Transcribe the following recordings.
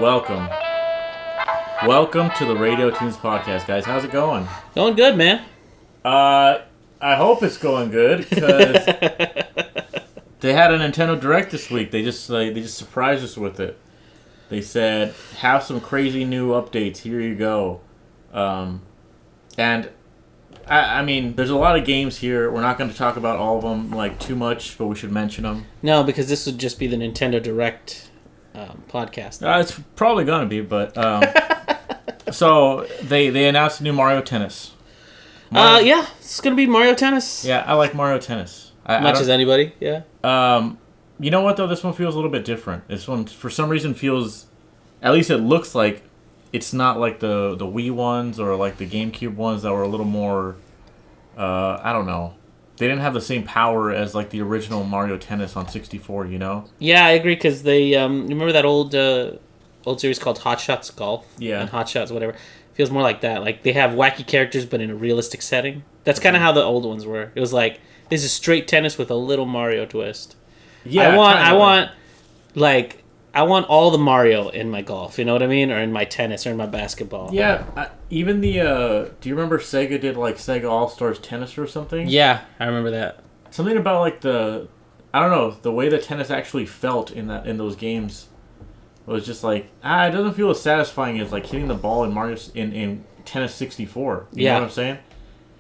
Welcome. Welcome to the Radio Toons podcast, guys. How's it going? Going good, man. I hope it's going good because they had a Nintendo Direct this week. They just surprised us with it. They said, "Have some crazy new updates. Here you go." And I mean, there's a lot of games here. We're not going to talk about all of them too much, but we should mention them. No, because this would just be the Nintendo Direct podcast. It's probably going to be, but so they announced a new Mario Tennis. Yeah, it's going to be Mario Tennis. Yeah, I like Mario Tennis. Much as anybody, yeah. You know what, though? This one feels a little bit different. This one, for some reason, feels... At least it looks like it's not like the Wii ones or like the GameCube ones that were a little more... I don't know. They didn't have the same power as like the original Mario Tennis on 64, you know? Yeah, I agree, because they... remember that old series called Hot Shots Golf? Yeah. And Hot Shots, whatever. Feels more like that. Like, they have wacky characters, but in a realistic setting. That's kind of how the old ones were. It was like, this is straight tennis with a little Mario twist. Yeah, I want all the Mario in my golf, you know what I mean? Or in my tennis, or in my basketball. Yeah, even the, do you remember Sega did like Sega All-Stars Tennis or something? Yeah, I remember that. Something about like I don't know, the way that tennis actually felt in those games was just like, it doesn't feel as satisfying as like hitting the ball in in Tennis 64. You know what I'm saying?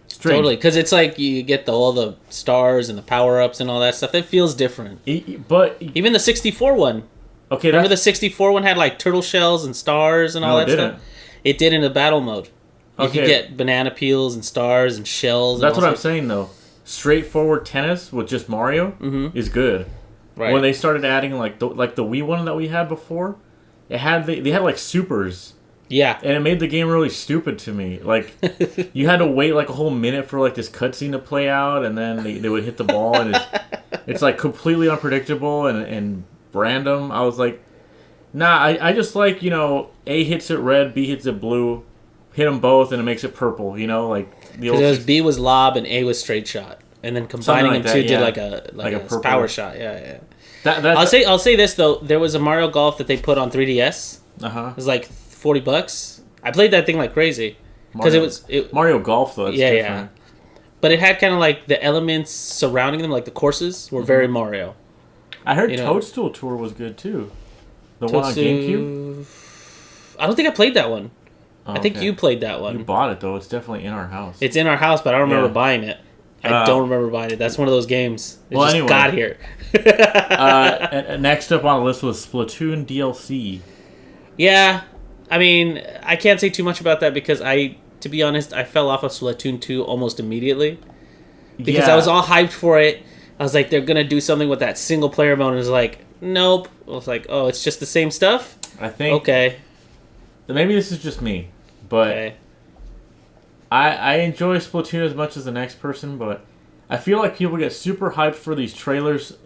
Strange. Totally, because it's like you get all the stars and the power-ups and all that stuff. It feels different. But even the 64 one. Okay, remember the 64 one had like turtle shells and stars and all that stuff? It did in the battle mode. You could get banana peels and stars and shells. That's what I'm saying, though. Straightforward tennis with just Mario is good. Right. When they started adding like the Wii one that we had before, they had like supers. Yeah. And it made the game really stupid to me. Like, you had to wait like a whole minute for like this cutscene to play out, and then they would hit the ball, and it's like completely unpredictable and random. I was like, nah, I just like, A hits it red, B hits it blue, hit them both, and it makes it purple, like the old... B was lob and A was straight shot. And then combining them two did like a power shot. Yeah. I'll say this, though. There was a Mario Golf that they put on 3DS. It was like $40. I played that thing like crazy because it was Mario Golf though. Yeah. But it had kind of like the elements surrounding them, like the courses were very Mario. I heard Toadstool Tour was good too. The one on GameCube. I don't think I played that one. I think you played that one. You bought it though. It's definitely in our house. It's in our house, but I don't remember buying it. I don't remember buying it. That's one of those games. It just got here. Next up on the list was Splatoon DLC. Yeah. I mean, I can't say too much about that because to be honest, I fell off of Splatoon 2 almost immediately. Because I was all hyped for it. I was like, they're going to do something with that single player mode. And it was like, nope. I was like, oh, it's just the same stuff? I think... Okay. Maybe this is just me, but I enjoy Splatoon as much as the next person, but I feel like people get super hyped for these trailers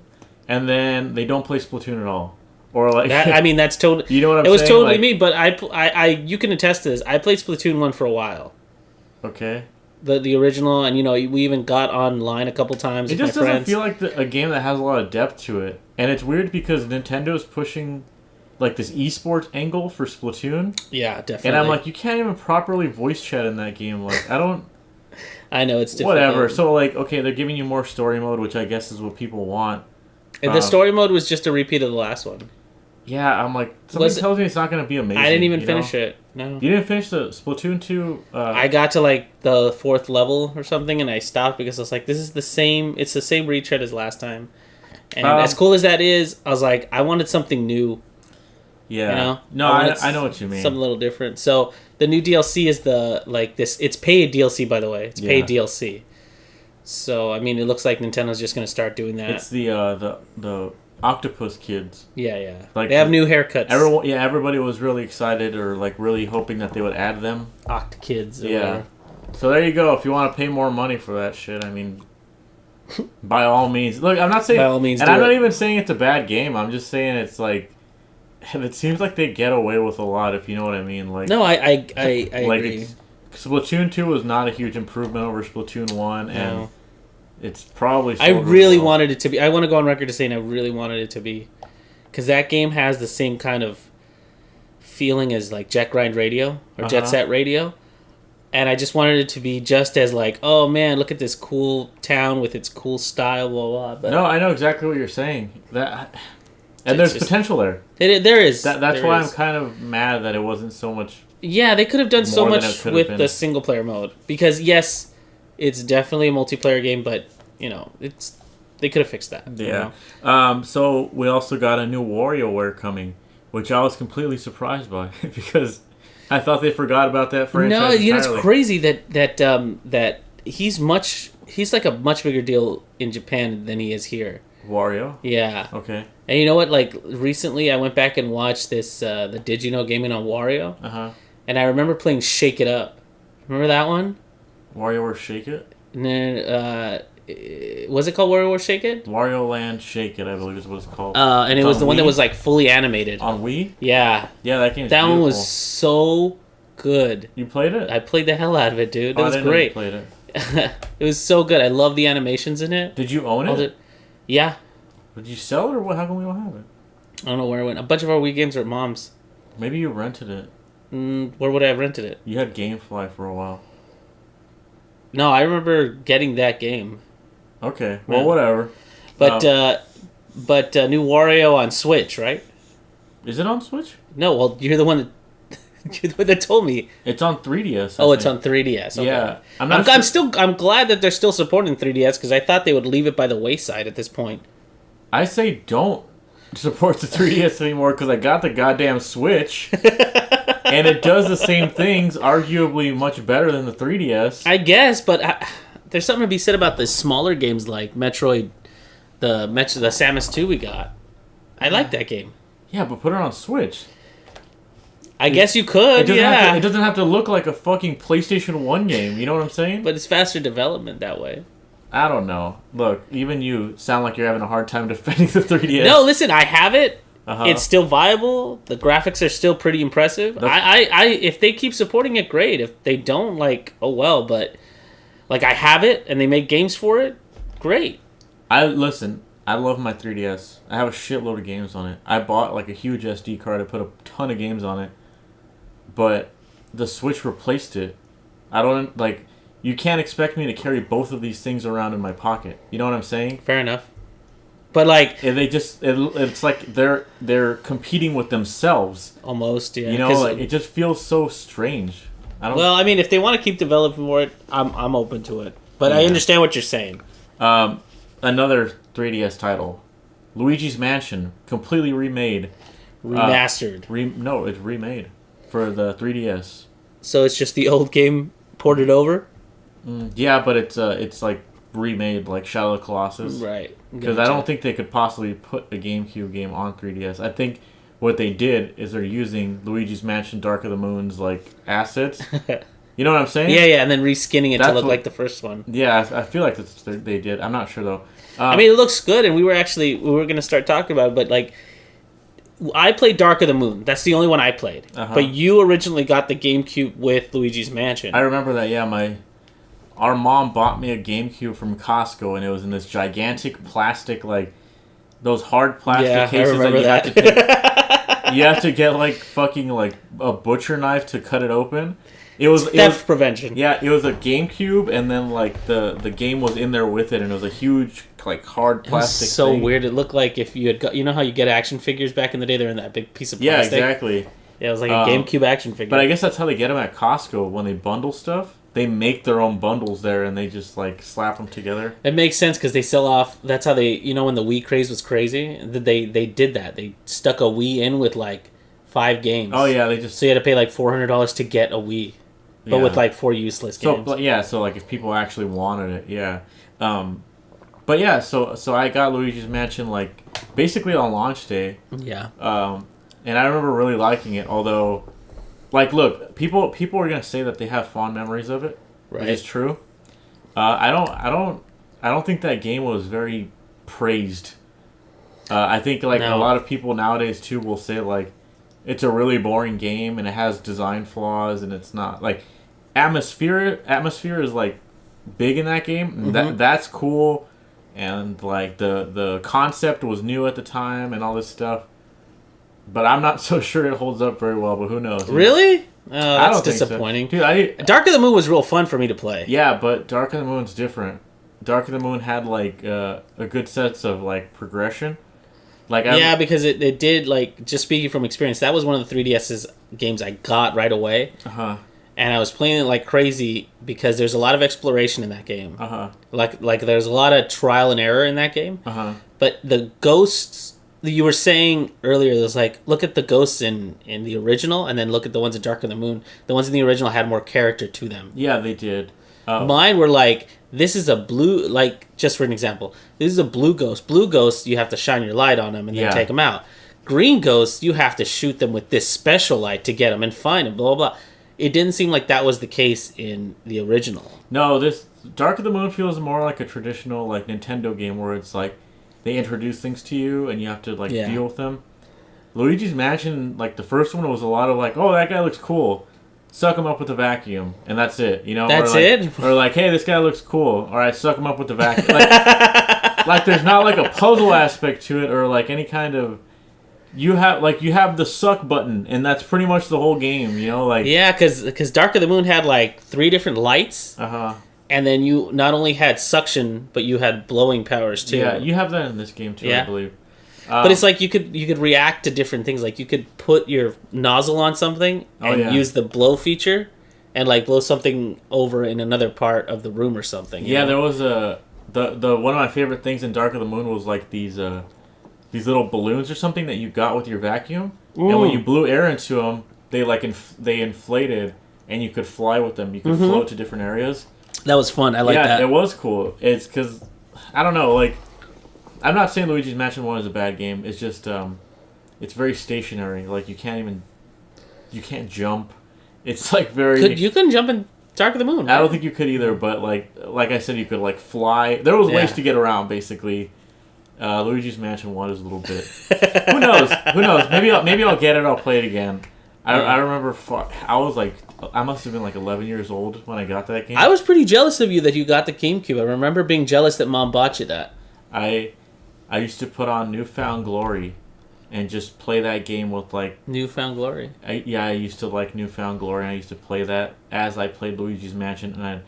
and then they don't play Splatoon at all. Or like that's totally... You know what I'm saying? It was totally me, but I you can attest to this. I played Splatoon 1 for a while. Okay. The original, and we even got online a couple times with my friends. It just doesn't feel like a game that has a lot of depth to it. And it's weird because Nintendo's pushing like this esports angle for Splatoon. Yeah, definitely. And I'm like, you can't even properly voice chat in that game. Like, I don't... I know, it's difficult. Whatever. So, like, okay, they're giving you more story mode, which I guess is what people want. And the story mode was just a repeat of the last one. Yeah, I'm like, somebody tells me it's not going to be amazing. I didn't even finish it. No. You didn't finish the Splatoon 2? I got to, like, the 4th level or something, and I stopped because I was like, it's the same retread as last time. And as cool as that is, I was like, I wanted something new. Yeah. No, I know what you mean. Something a little different. So, the new DLC is it's paid DLC, by the way. It's paid DLC. So, I mean, it looks like Nintendo's just going to start doing that. It's the Octopus Kids. Yeah. Like, they have new haircuts. Everybody was really excited or like really hoping that they would add them. Oct Kids. Yeah. So there you go. If you want to pay more money for that shit, I mean, by all means. Look, I'm not saying... By all means, and I'm not even saying it's a bad game. I'm just saying it's like... It seems like they get away with a lot, if you know what I mean. Like, no, I agree. Splatoon 2 was not a huge improvement over Splatoon 1, and it's probably... I really wanted it to be. I want to go on record to saying I really wanted it to be. Because that game has the same kind of feeling as like Jet Grind Radio or Jet Set Radio. And I just wanted it to be just as like, oh man, look at this cool town with its cool style, blah blah. But no, I know exactly what you're saying. And there's potential there. There is. That's why I'm kind of mad that it wasn't so much. Yeah, they could have done so much with the single player mode because yes, it's definitely a multiplayer game, but they could have fixed that. Yeah. So we also got a new WarioWare coming, which I was completely surprised by because I thought they forgot about that franchise. No, entirely. it's crazy that he's like a much bigger deal in Japan than he is here. Wario? Yeah. Okay. And you know what? Like recently, I went back and watched this the Did You Know Gaming on Wario. And I remember playing Shake It Up. Remember that one? WarioWare Shake It? And then was it called WarioWare Shake It? Wario Land Shake It, I believe is what it's called. And it was the one that was like fully animated on Wii. Yeah. Yeah, that game. That one was so good. You played it? I played the hell out of it, dude. It was great. I played it. It was so good. I love the animations in it. Did you own it? Yeah. Did you sell it or what? How come we don't have it? I don't know where it went. A bunch of our Wii games are at Mom's. Maybe you rented it. Where would I have rented it? You had GameFly for a while. No, I remember getting that game. Okay, well, whatever. But new Wario on Switch, right? Is it on Switch? No, well, you're the one that told me. It's on 3DS. It's on 3DS. Okay. Yeah, I'm glad that they're still supporting 3DS because I thought they would leave it by the wayside at this point. I say don't support the 3DS anymore because I got the goddamn Switch. And it does the same things, arguably much better than the 3DS. I guess, but there's something to be said about the smaller games like Metroid, the Samus 2 we got. I like that game. Yeah, but put it on Switch. I guess you could, it doesn't have to look like a fucking PlayStation 1 game, you know what I'm saying? But it's faster development that way. I don't know. Look, even you sound like you're having a hard time defending the 3DS. No, listen, I have it. It's still viable. The graphics are still pretty impressive. If they keep supporting it, great. If they don't, oh well. But I have it, and they make games for it. Great. I love my 3DS. I have a shitload of games on it. I bought a huge SD card. I put a ton of games on it, but the Switch replaced it. I don't You can't expect me to carry both of these things around in my pocket. You know what I'm saying? Fair enough. But it's like they're competing with themselves. Almost, yeah. You know, it just feels so strange. Well, I mean, if they want to keep developing for it, I'm open to it. But I understand what you're saying. Another 3DS title, Luigi's Mansion, completely remade, remastered. No, it's remade for the 3DS. So it's just the old game ported over. Yeah, but it's remade like Shadow of the Colossus, right? Because I don't think they could possibly put a GameCube game on 3DS. I think what they did is they're using Luigi's Mansion Dark of the Moon's assets. You know what I'm saying? Yeah, and then reskinning it to look like the first one. Yeah, I feel like they did. I'm not sure though. I mean, it looks good, and we were going to start talking about it, but I played Dark of the Moon. That's the only one I played. But you originally got the GameCube with Luigi's Mansion. I remember that. Yeah, our mom bought me a GameCube from Costco, and it was in this gigantic plastic, those hard plastic cases that you have to take. You have to get fucking a butcher knife to cut it open. It was theft prevention. Yeah, it was a GameCube, and then the game was in there with it, and it was a huge hard plastic. So thing. weird. It looked like if you had got, how you get action figures back in the day. They're in that big piece of plastic. Yeah, exactly. Yeah, it was like a GameCube action figure. But I guess that's how they get them at Costco when they bundle stuff. They make their own bundles there, and they just slap them together. It makes sense because they sell off. That's how they, when the Wii craze was crazy, they did that. They stuck a Wii in with 5 games. Oh yeah, so you had to pay $400 to get a Wii, but with 4 useless games. So if people actually wanted it, yeah. But yeah, so I got Luigi's Mansion basically on launch day. Yeah. And I remember really liking it, although. Look, people are gonna say that they have fond memories of it, right? Which is true. I don't think that game was very praised. I think a lot of people nowadays too will say it's a really boring game and it has design flaws and it's not atmosphere is big in that game. Mm-hmm. That's cool, and the concept was new at the time and all this stuff. but I'm not so sure it holds up very well. But who knows? Really? Oh, I that's don't disappointing. Think so. Dude, Dark of the Moon was real fun for me to play. Yeah, but Dark of the Moon's different. Dark of the Moon had like a good sense of like progression. Yeah, because it did, like, just speaking from experience, that was one of the 3DS's games I got right away. Uh-huh. And I was playing it like crazy because there's a lot of exploration in that game. Uh-huh. Like there's a lot of trial and error in that game. Uh-huh. But the ghosts, you were saying earlier, there's like, look at the ghosts in the original and then look at the ones in Dark of the Moon. The ones in the original had more character to them. Yeah, they did. Mine were like, this is a blue, like, just for an example, this is a blue ghost. Blue ghosts, you have to shine your light on them and then take them out. Green ghosts, you have to shoot them with this special light to get them and find them, blah, blah, blah. It didn't seem like that was the case in the original. No, this Dark of the Moon feels more like a traditional like Nintendo game where it's like they introduce things to you and you have to like deal with them. Luigi's Mansion, like the first one was a lot of like, oh, that guy looks cool. Suck him up with a vacuum, and that's it. You know, that's it. Or like, hey, this guy looks cool. All right, suck him up with the vacuum. Like there's not like a puzzle aspect to it, or like any kind of. You have the suck button, and that's pretty much the whole game. You know, like because Dark of the Moon had like 3 different lights. And then you not only had suction, but you had blowing powers too. Yeah, you have that in this game too, I believe. But it's like you could react to different things. Like you could put your nozzle on something and use the blow feature, and like blow something over in another part of the room or something. Yeah, there was the one of my favorite things in Dark of the Moon was like these little balloons or something that you got with your vacuum, and when you blew air into them, they they inflated, and you could fly with them. You could float to different areas. That was fun. I like that. Yeah, it was cool. It's because I don't know, like. I'm not saying Luigi's Mansion 1 is a bad game. It's just, it's very stationary. Like, you can't jump. It's, like, very... You couldn't jump in Dark of the Moon, right? I don't think you could either, but, like I said, you could, like, fly. There was ways to get around, basically. Luigi's Mansion 1 is a little bit... Who knows? Maybe I'll get it, I'll play it again. I remember, I must have been, like, 11 years old when I got that game. I was pretty jealous of you that you got the GameCube. I remember being jealous that Mom bought you that. I used to put on Newfound Glory and just play that game with, like... Newfound Glory? I used to like Newfound Glory, and I used to play that as I played Luigi's Mansion, and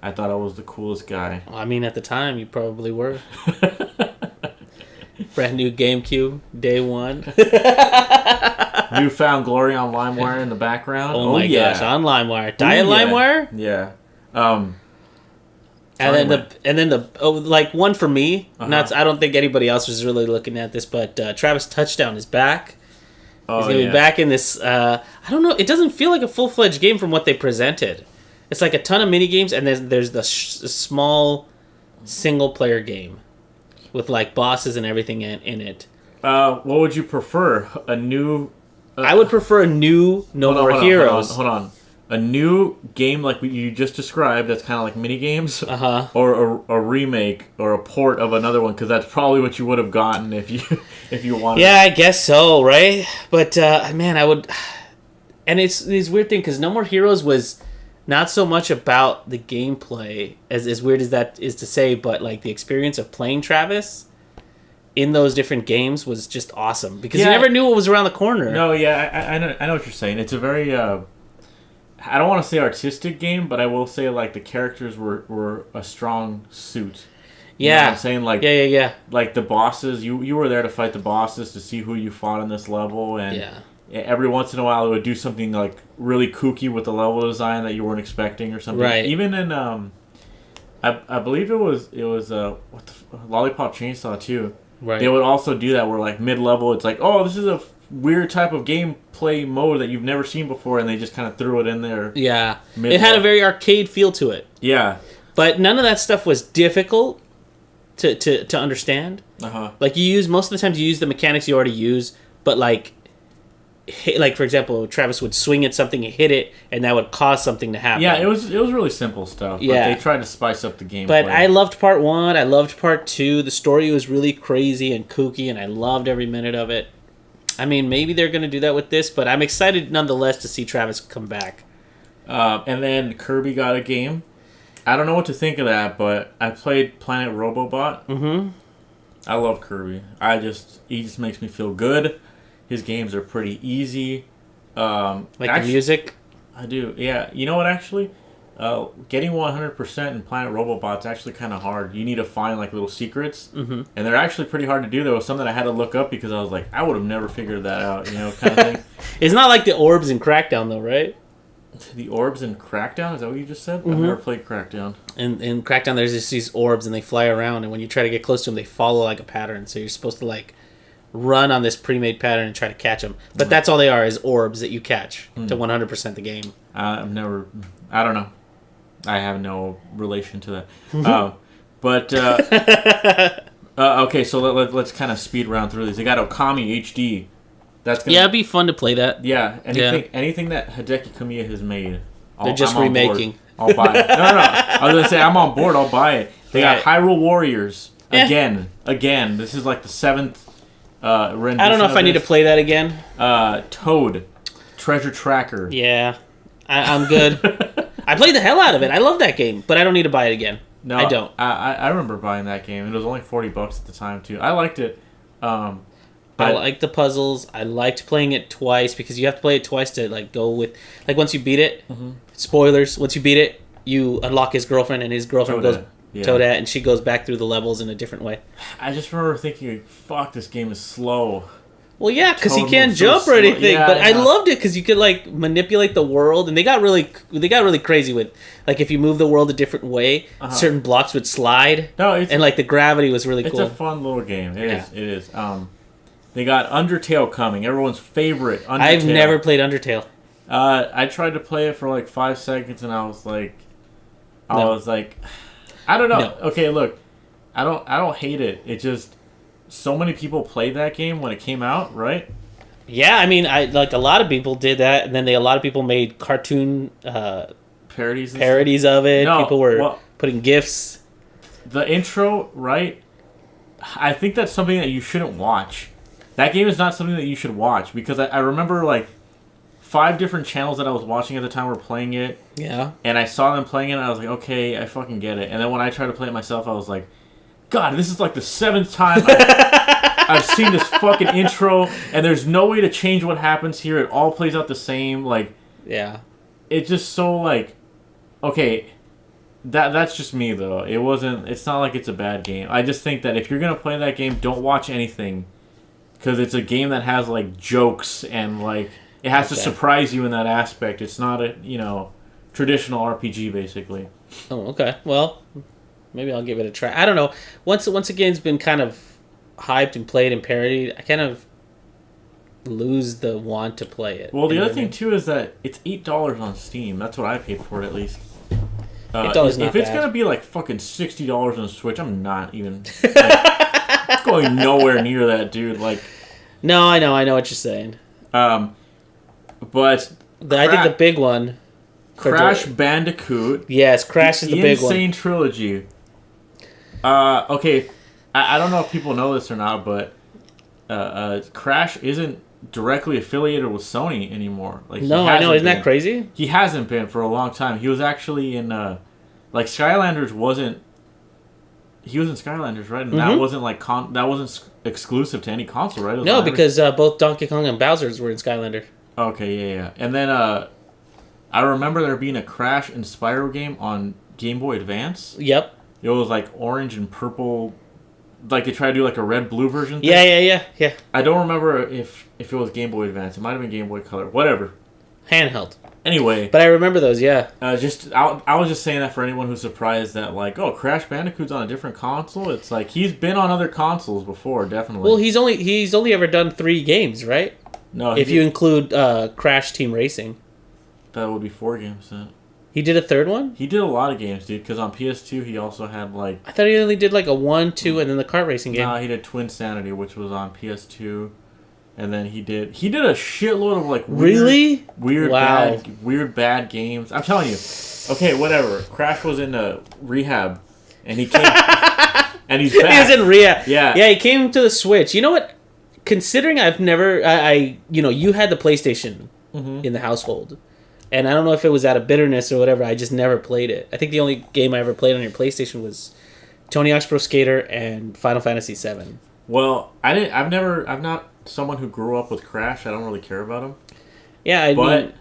I thought I was the coolest guy. Well, I mean, at the time, you probably were. Brand new GameCube, day one. Newfound Glory on LimeWire in the background. Oh my gosh, on LimeWire. Diet LimeWire? Yeah. And then the like one for me. I don't think anybody else was really looking at this, but Travis Touchdown is back. He's gonna be back in this. I don't know. It doesn't feel like a full-fledged game from what they presented. It's like a ton of mini games, and there's the small single-player game with like bosses and everything in it. What would you prefer? A new? I would prefer a new No More Heroes. Hold on. A new game like you just described that's kind of like mini games, or a remake or a port of another one, because that's probably what you would have gotten if you wanted. Yeah, I guess so, right? But man, I would. And it's this weird thing because No More Heroes was not so much about the gameplay, as weird as that is to say, but like the experience of playing Travis in those different games was just awesome because you never knew what was around the corner. No, I know what you're saying. It's a very I don't want to say artistic game, but I will say like the characters were a strong suit. You know what I'm saying? Like yeah. Like the bosses, you were there to fight the bosses to see who you fought on this level, and every once in a while it would do something like really kooky with the level design that you weren't expecting or something. Right. Even in I believe it was Lollipop Chainsaw 2. Right. They would also do that where like mid level it's like, oh, this is a weird type of gameplay mode that you've never seen before, and they just kind of threw it in there. Yeah. It had a very arcade feel to it. Yeah. But none of that stuff was difficult to understand. Like most of the times you use the mechanics you already use, but like for example, Travis would swing at something, hit it, and that would cause something to happen. Yeah, it was really simple stuff. But they tried to spice up the gameplay. But I loved part 1. I loved part 2. The story was really crazy and kooky, and I loved every minute of it. I mean, maybe they're going to do that with this, but I'm excited nonetheless to see Travis come back. And then Kirby got a game. I don't know what to think of that, but I played Planet Robobot. I love Kirby. He just makes me feel good. his games are pretty easy. Like the music? I do, yeah. You know what, actually? Getting 100% in Planet Robobot's actually kind of hard. You need to find like little secrets, and they're actually pretty hard to do. There was some that I had to look up because I was like, I would have never figured that out, kind of thing. It's not like the orbs in Crackdown, though, right? The orbs in Crackdown? Is that what you just said? I've never played Crackdown. In Crackdown, there's just these orbs, and they fly around, and when you try to get close to them, they follow like a pattern. So you're supposed to like run on this pre-made pattern and try to catch them. But that's all they are, is orbs that you catch to 100% the game. I don't know. I have no relation to that. Okay, so let's kind of speed around through these. They got Okami HD. It'd be fun to play that. Yeah, anything that Hideki Kamiya has made. They're just remaking. I'll buy it. No. I was gonna say I'm on board. I'll buy it. They got Hyrule Warriors again. This is like the 7th rendition. I don't know if I need to play that again. Toad, Treasure Tracker. Yeah, I'm good. I played the hell out of it. I love that game, but I don't need to buy it again. No, I don't. I remember buying that game. It was only $40 at the time too. I liked it. I liked the puzzles. I liked playing it twice because you have to play it twice to like go with like once you beat it. Spoilers. Once you beat it, you unlock his girlfriend, and his girlfriend goes Toadette, and she goes back through the levels in a different way. I just remember thinking, "Fuck, this game is slow." Well, yeah, because he can't jump or anything. But I loved it because you could like manipulate the world, and they got really crazy with like if you move the world a different way, certain blocks would slide. And like the gravity was really cool. It's a fun little game. It is. They got Undertale coming. Everyone's favorite. Undertale. I've never played Undertale. I tried to play it for like 5 seconds, and I was like, I don't know. No. Okay, look, I don't hate it. It just. So many people played that game when it came out, right? Yeah, I mean, a lot of people did that, and then a lot of people made cartoon parodies of it. No, people were putting GIFs. The intro, right? I think that's something that you shouldn't watch. That game is not something that you should watch because I remember like 5 different channels that I was watching at the time were playing it. Yeah. And I saw them playing it, and I was like, okay, I fucking get it. And then when I tried to play it myself, I was like, God, this is like the 7th time I've seen this fucking intro, and there's no way to change what happens here. It all plays out the same. Like, yeah, it's just so like, okay, that's just me though. It's not like it's a bad game. I just think that if you're gonna play that game, don't watch anything, because it's a game that has like jokes and like it has to surprise you in that aspect. It's not a traditional RPG basically. Oh, okay. Well. Maybe I'll give it a try. I don't know. Once a game's been kind of hyped and played and parodied, I kind of lose the want to play it. Well, the other thing too is that it's $8 on Steam. That's what I paid for it at least. If it's gonna be like fucking $60 on Switch, I'm not even going nowhere near that, dude. Like, no, I know what you're saying. But I think the big one, Crash Bandicoot. Yes, Crash is the big one. Insane Trilogy. Okay, I don't know if people know this or not, but Crash isn't directly affiliated with Sony anymore. Like, no, I know. Isn't that crazy? He hasn't been for a long time. He was actually in like Skylanders wasn't. He was in Skylanders, right? And that wasn't like that wasn't exclusive to any console, right? No, because both Donkey Kong and Bowser's were in Skylander. Okay, yeah. And then I remember there being a Crash and Spyro game on Game Boy Advance. Yep. It was like orange and purple. Like they tried to do like a red-blue version thing. Yeah. I don't remember if it was Game Boy Advance. It might have been Game Boy Color. Whatever. Handheld. Anyway. But I remember those, yeah. I was just saying that for anyone who's surprised that, like, oh, Crash Bandicoot's on a different console. It's like, he's been on other consoles before, definitely. Well, he's only ever done 3 games, right? No. If you include Crash Team Racing. That would be 4 games then. He did a 3rd one? He did a lot of games, dude, because on PS2 he also had, like... I thought he only did, like, a 1, 2, and then the kart racing game. No, he did Twin Sanity, which was on PS2. And then he did a shitload of, like, weird bad games. I'm telling you. Okay, whatever. Crash was in rehab, and he came... and he's back. He was in rehab. Yeah. Yeah, he came to the Switch. You know what? Considering I've never... you had the PlayStation in the household. And I don't know if it was out of bitterness or whatever. I just never played it. I think the only game I ever played on your PlayStation was Tony Hawk's Pro Skater and Final Fantasy VII. Well, I've not someone who grew up with Crash. I don't really care about him. Yeah, I mean,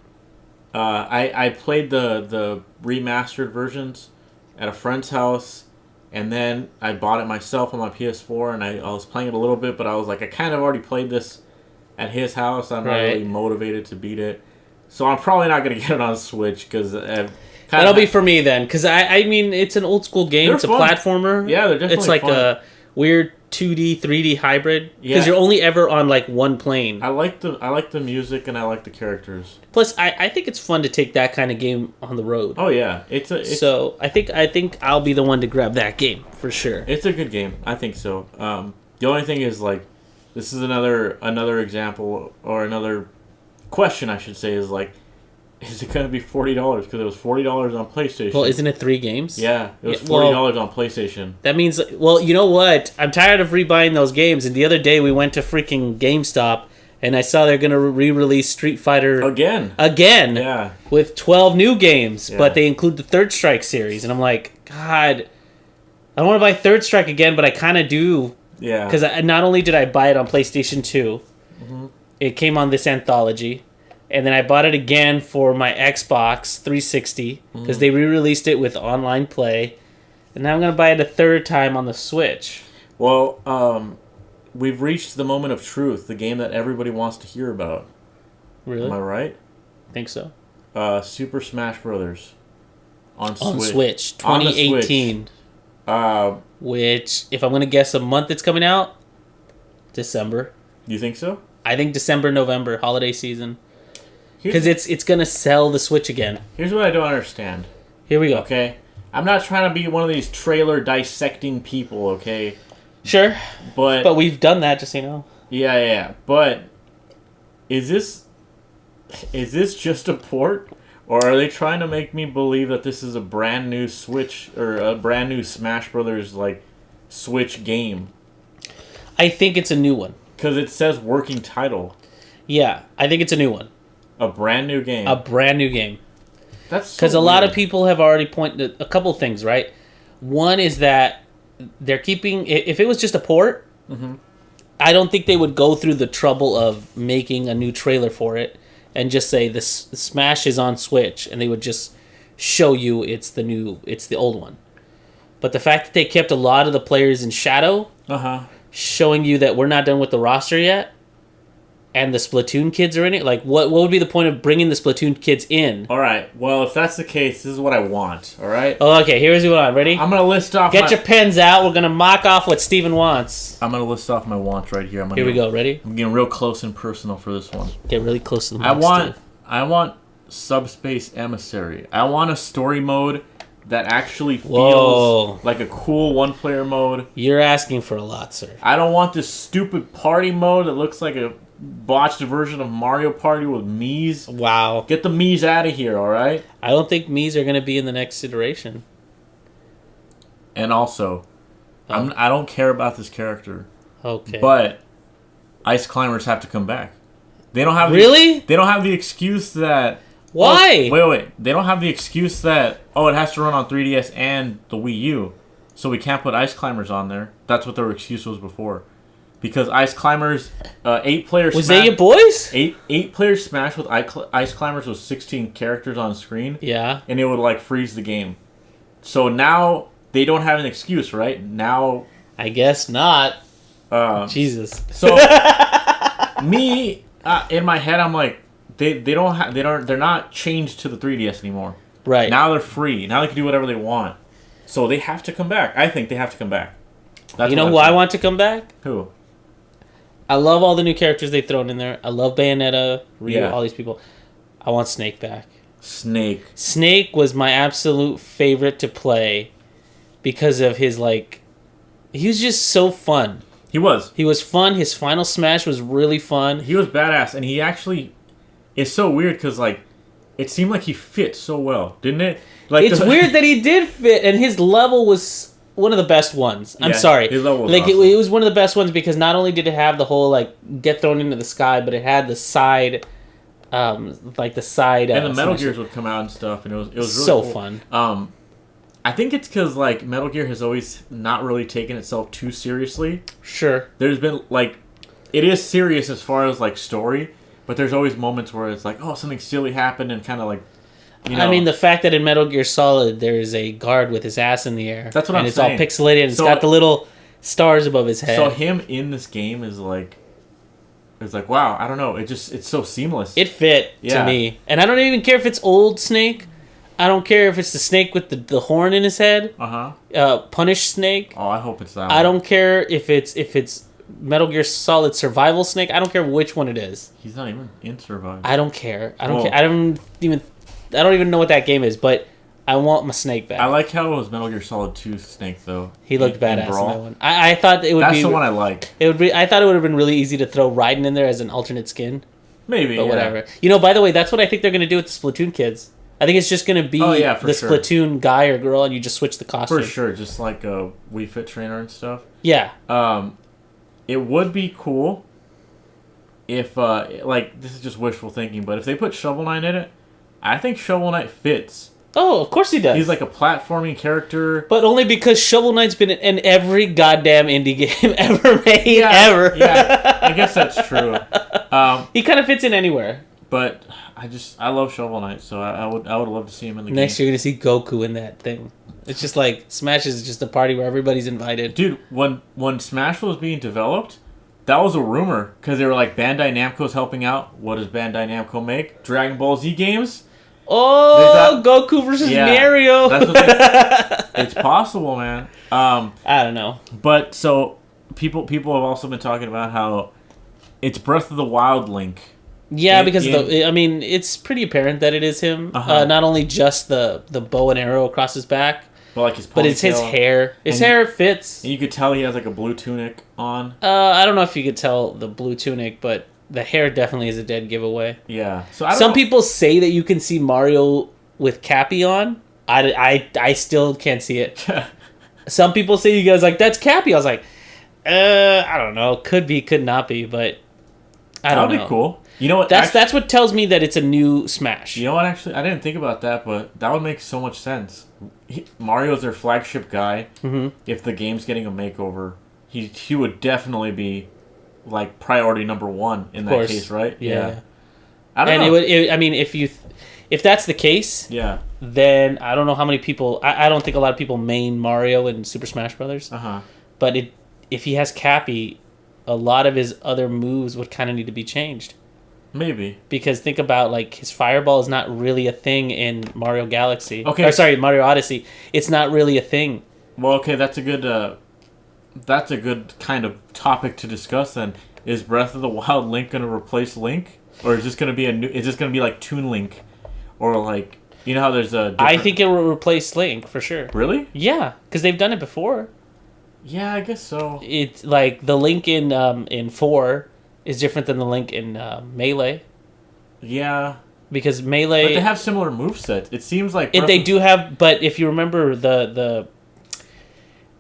I played the remastered versions at a friend's house, and then I bought it myself on my PS4, and I was playing it a little bit, but I was like, I kind of already played this at his house. I'm not really motivated to beat it. So I'm probably not going to get it on Switch, because... That'll be for me, then, because I mean, it's an old school game. It's fun. A platformer. Yeah, they're definitely It's like fun. A weird 2D, 3D hybrid, because you're only ever on, like, one plane. I like the music, and I like the characters. Plus, I think it's fun to take that kind of game on the road. Oh, yeah. So, I think I'll be the one to grab that game, for sure. It's a good game. I think so. The only thing is, like, this is another example, or another question, I should say, is, like, is it going to be $40? Because it was $40 on PlayStation. Well, isn't it 3 games? Yeah, it was $40 on PlayStation. That means, well, you know what? I'm tired of rebuying those games. And the other day we went to freaking GameStop, and I saw they're going to re-release Street Fighter again. Yeah, with 12 new games, but they include the Third Strike series, and I'm like, God, I don't want to buy Third Strike again, but I kind of do. Yeah. Because not only did I buy it on PlayStation 2, it came on this anthology. And then I bought it again for my Xbox 360 because they re-released it with online play. And now I'm going to buy it a third time on the Switch. Well, we've reached the moment of truth, the game that everybody wants to hear about. Really? Am I right? I think so. Super Smash Brothers on Switch. On Switch, 2018. Which, if I'm going to guess a month it's coming out, December. You think so? I think December, November, holiday season. Because it's going to sell the Switch again. Here's what I don't understand. Here we go. Okay? I'm not trying to be one of these trailer dissecting people, okay? Sure. But we've done that, just so you know. Yeah. But is this just a port? Or are they trying to make me believe that this is a brand new Switch or a brand new Smash Brothers like Switch game? I think it's a new one. Because it says working title. Yeah, I think it's a new one. A brand new game. A brand new game. That's because a lot of people have already pointed a couple things, right? One is that they're keeping. If it was just a port, I don't think they would go through the trouble of making a new trailer for it and just say the Smash is on Switch, and they would just show you it's the old one. But the fact that they kept a lot of the players in shadow, showing you that we're not done with the roster yet. And the Splatoon kids are in it? Like, what would be the point of bringing the Splatoon kids in? All right. Well, if that's the case, this is what I want. All right? Oh, okay. Here's what I want. Ready? I'm going to list off Get your pens out. We're going to mock off what Steven wants. I'm going to list off my wants right here. Here we go. Ready? I'm getting real close and personal for this one. Get really close to the mic, I want Subspace Emissary. I want a story mode that actually feels like a cool one-player mode. You're asking for a lot, sir. I don't want this stupid party mode that looks like a botched version of Mario Party with Mii's. Wow. Get the Mii's out of here, alright? I don't think Mii's are going to be in the next iteration. And also, I don't care about this character. Okay. But Ice Climbers have to come back. They don't have Really? They don't have the excuse that... Why? Wait. They don't have the excuse that, it has to run on 3DS and the Wii U. So we can't put Ice Climbers on there. That's what their excuse was before. Because Ice Climbers, 8-player Was they your boys? 8-player Smash with Ice Climbers with 16 characters on screen. Yeah. And it would, freeze the game. So now they don't have an excuse, right? Now... I guess not. Jesus. So, me, in my head, I'm like, they're not changed to the 3DS anymore. Right. Now they're free. Now they can do whatever they want. So they have to come back. I think they have to come back. That's you know who I want to come back? Who? I love all the new characters they've thrown in there. I love Bayonetta, Ryu, all these people. I want Snake back. Snake was my absolute favorite to play because of his, he was just so fun. He was fun. His final smash was really fun. He was badass, and he actually... It's so weird because, it seemed like he fit so well, didn't it? It's weird that he did fit, and his level was... one of the best ones. I'm sorry. His level was awesome. It was one of the best ones because not only did it have the whole get thrown into the sky, but it had the side, the side. And the Metal Gears would come out and stuff, and it was really so cool. fun. I think it's because Metal Gear has always not really taken itself too seriously. Sure. There's been it is serious as far as like story, but there's always moments where it's like, oh, something silly happened, and kind of like, you know. I mean, the fact that in Metal Gear Solid there is a guard with his ass in the air. That's what I'm saying. And it's all pixelated, and it's got the little stars above his head. So him in this game is like, it's like, wow, I don't know. It's so seamless. It fit to me. And I don't even care if it's old Snake. I don't care if it's the Snake with the horn in his head. Punish Snake. Oh, I hope it's that one. I don't care if it's Metal Gear Solid Survival Snake. I don't care which one it is. He's not even in Survival. I don't care. I don't even know what that game is, but I want my Snake back. I like how it was Metal Gear Solid 2 Snake though. He looked badass in that one. I thought it would be. That's the one I like. It would be. I thought it would have been really easy to throw Raiden in there as an alternate skin. Maybe, but whatever. You know, by the way, that's what I think they're going to do with the Splatoon kids. I think it's just going to be the Splatoon guy or girl, and you just switch the costume. For sure, just like a Wii Fit trainer and stuff. Yeah. It would be cool if, like, this is just wishful thinking, but if they put Shovel Knight in it, I think Shovel Knight fits. Oh, of course he does. He's like a platforming character. But only because Shovel Knight's been in every goddamn indie game ever made, ever. Yeah, I guess that's true. He kind of fits in anywhere. But I love Shovel Knight, so I would love to see him in the game. Next, you're going to see Goku in that thing. It's just like, Smash is just a party where everybody's invited. Dude, when Smash was being developed, that was a rumor, because they were like, Bandai Namco's helping out. What does Bandai Namco make? Dragon Ball Z games? Oh, Goku versus Mario. That's what it's possible, man. I don't know. But, so, people have also been talking about how it's Breath of the Wild Link. Yeah, because it's pretty apparent that it is him. Not only just the bow and arrow across his back, but it's his hair. His hair fits. And you could tell he has like a blue tunic on. I don't know if you could tell the blue tunic, but the hair definitely is a dead giveaway. Yeah. So some people say that you can see Mario with Cappy on. I still can't see it. Some people say, you guys like, that's Cappy. I was like, I don't know. Could be, could not be, but I don't know. That'd be cool. You know what? That's what tells me that it's a new Smash. You know what? Actually, I didn't think about that, but that would make so much sense. Mario's their flagship guy. Mm-hmm. If the game's getting a makeover, he would definitely be like priority number one in that case, right? Yeah. I don't know. If that's the case, then I don't know how many people. I don't think a lot of people main Mario in Super Smash Brothers. But if he has Cappy, a lot of his other moves would kind of need to be changed. Maybe. Because think about, like, his fireball is not really a thing in Mario Galaxy. Okay. Or, sorry, Mario Odyssey. It's not really a thing. Well, okay, that's a good kind of topic to discuss then. Is Breath of the Wild Link going to replace Link? Or is this going to be is this going to be like Toon Link? Or like, you know how there's a different... I think it will replace Link, for sure. Really? Yeah, because they've done it before. Yeah, I guess so. It's like the Link in 4... is different than the Link in Melee. Yeah. Because Melee... But they have similar movesets. It seems like... They do have... But if you remember, the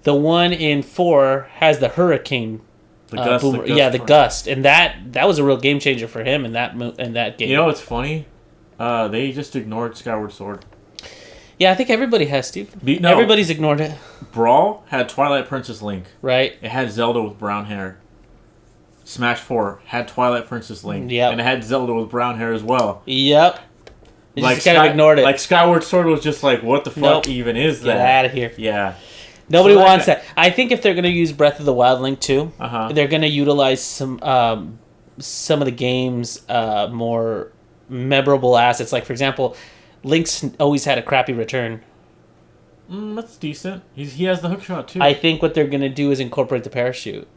one in 4 has the Hurricane. The Gust. The Gust. And that was a real game changer for him in that game. You know what's funny? They just ignored Skyward Sword. Yeah, I think everybody has, Steve. Everybody's ignored it. Brawl had Twilight Princess Link. Right. It had Zelda with brown hair. Smash 4 had Twilight Princess Link. Yep. And it had Zelda with brown hair as well. Yep. They just kind of ignored it. Like Skyward Sword was just like, what the fuck even is that? Get out of here. Yeah. Nobody wants that. I think if they're going to use Breath of the Wild Link too, they're going to utilize some of the game's more memorable assets. Like, for example, Link's always had a crappy return. That's decent. He has the hookshot too. I think what they're going to do is incorporate the parachute